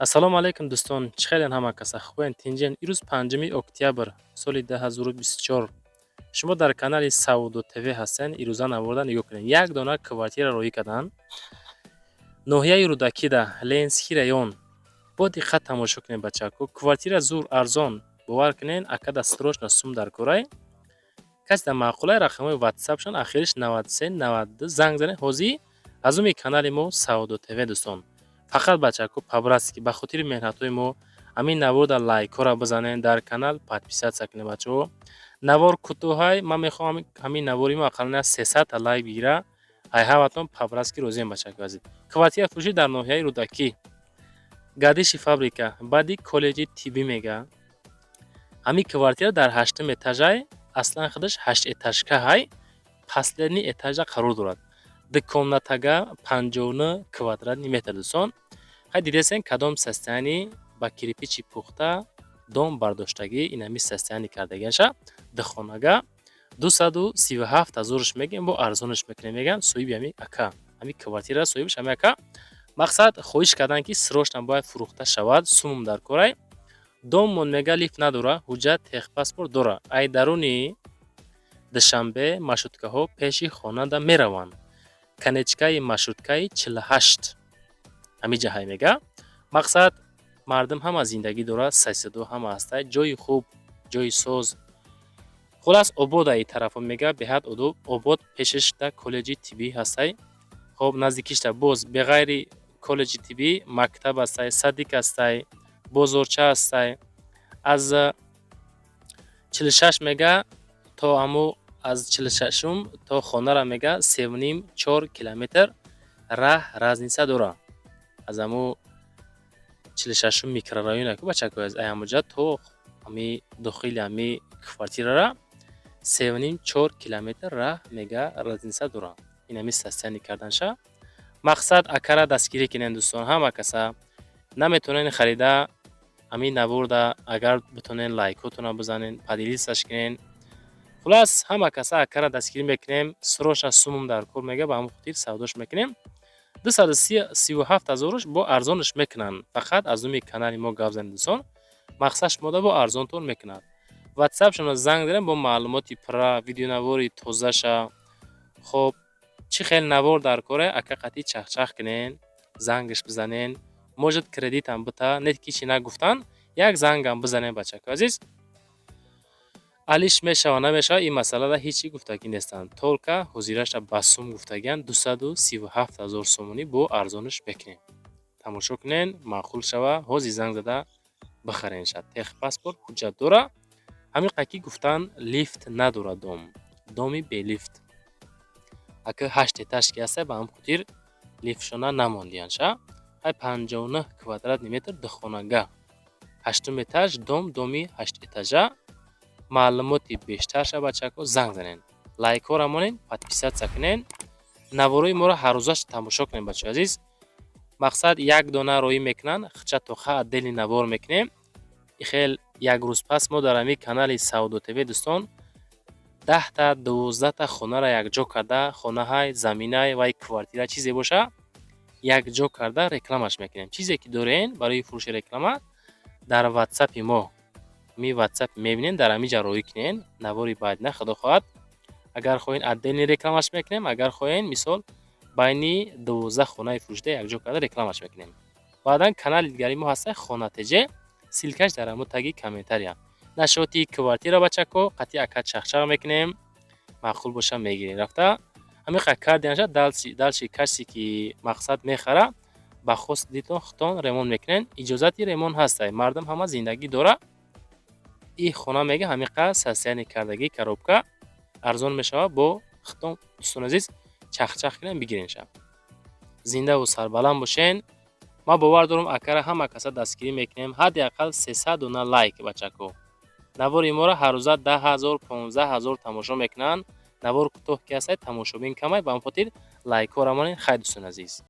ассалому алайкум дӯстон, чӣ хелен ҳама каса хубен? Тинҷен ирӯз 5 октябр соли 2024 шумо дар канали Сауду ТВ ҳастен. ирӯза наворда нигоҳ кунед. Як дона квартира роӣ карданд ноҳияи Рудакида, Ленский район. бо диққат тамошо кунед бачако. Квартира зур арзон, бовар кунед, акада срочно сум дар корай. каси дар маъқулаи рақамҳои ватсапшон ахириш 9392 занг занед. ҳозир аз уми канали мо Сауду ТВ дӯстон. фақат бачако пабраски ба хотири меҳнатҳои мо ҳамин наворда лайкҳоро бизанед, дар канал подписатсия кунед бачаҳо. навор кӯтоҳай, ман мехоҳам ҳамин навори мо ақаллан 300 та лайк бигира. ай ҳаватон пабраски розием бачако азиз. квартира фурӯшӣ дар ноҳияи Рудакӣ, гадиши фабрика, баъди коллеҷи тиббӣ мега. ҳамин квартира дар 8 этажай, аслан худаш 8 этажкаҳай, последний этажа қарор дорад. Дукомнатага 59 квадратный метр дӯстон. ҳай дидесен кадом состоянии ба кирпичи пухта дом бардоштагӣ инами состояние кардагиаша. духонага 237 000 мегем, бо арзонаш мекунем меган соҳиби ҳамин ака. ҳамин квартира соҳибаш ҳамин ака. мақсад хоҳиш кардан ки срочно бояд фурӯхта шавад, сумум дар корай. доммон мега лифт надора, ҳуҷҷат техпаспорт дора. ай даруни душанбе маршруткаҳо пеши хонада мераванд. канечкаи маршруткаи 48 ҳамин ҷаҳай мега. мақсад мардум ҳама зиндагӣ дора, сайсадо ҳама ҳастай, ҷойи хуб, ҷойи соз. хулас обод ай тарафо мега, беҳад обод, пешашда коллеҷи тиббӣ ҳастай. хоб наздикишда боз беғайри коллеҷи тиббӣ мактаб ҳастай, садик ҳастай, бозорча ҳастай. аз 46 мега то аммо аз 46 то хонара мега 3,5-4 километр раҳ разница дора. аз аммо 46 микрорайона ку бачако аз аямуҷа то ами дохили ами квартирара 3,5-4 километр раҳ мега разница дора. ин ами состояние карданша. мақсад акара дастгирӣ кинен дӯстон. ҳама каса наметонен харида ами наворда, агар битонен лайкотона бизанен, падилисташ кинен. хулас ҳама каса акара дастгирӣ мекунем, срочно сумум дар кор мега, ба ҳамон хотир савдош мекунем. 237 000 бо арзонаш мекунанд. фақат аз уми канали мо гап занед дӯстон. мақсад шумода бо арзонтон мекунад. ватсап шумо занг зарем бо маълумоти пурра, видеонавори тозаша. хоб чӣ хел навор дар коре, ака қатъи чахчах кунен, зангаш бизанен. можад кредитам бита, нет ки чӣ нагуфтан, як зангам бизанен бачако азиз. алиш мешава намешава, ин масъалада ҳечи гуфтагӣ нестанд. толка ҳозираша ба сум гуфтагианд. 237 000 сомонӣ бо арзонаш бекунем. тамошо кунен, маъқул шава, ҳозир занг зада бихаренша. техпаспорт ҳуҷҷат дора. ҳамин қаки гуфтан лифт надора, доми белифт. ака 8 этажки ҳастай, ба ҳамон хотир лифтшона намондиянша. ҳай 59 квадратный метр духонага, 8 этаж, доми 8 этажа. маълумоти бештарша бачако занг занен, лайкҳоро монен, подписатсия кунен, наворои моро ҳаррӯзаш тамошо кунен бачаҳо азиз. мақсад як дона роӣ мекунанд, хича то ха отдельный навор мекунем. ихел як рӯз пас мо дар ҳамин канали Сауду ТВ дӯстон 10 та 12 та хонара якҷо карда, хонаҳай, заминаи вай квартира чизе боша, якҷо карда рекламаш мекунем. чизе ки дорен барои фурӯши реклама дар ватсапи мо, ми ватсап мебинен, дар ҳаминҷа роӣ кунен. навори баъдина худо хоҳад, агар хоҳен отдельный рекламаш мекунем, агар хоҳен мисол байни 12 хонаи фурӯшида якҷо карда рекламаш мекунем. баъдан канали дигари мо ҳастай, хона ТЖ, силкаш дар ҳамон таги комментария. нашоти квартира бачако қатъи ака чахчах мекунем, маъқул боша мегирем. рафта ҳамин қа кардианша далчи каси ки мақсад мехара, ба хост дитон хитон ремонт мекунен. иҷозати ремонт ҳастай, мардум ҳама зиндагӣ дора. ин хона мега ҳамин қа состояние кардагӣ коробка арзон мешава, бо хитон дӯстон азиз чахчах кунен бигиренша. зиндаву сарбаланд бошен. ман бовар дорам акара ҳама каса дастгирӣ мекунем. ҳадди ақал 300 дона лайк бачако. навори моро ҳаррӯза 10 000 15 000 тамошо мекунанд. навор кӯтоҳ ки ҳастай, тамошобин камай, ба ҳамон хотир лайкҳоро монен. хай дӯстон азиз.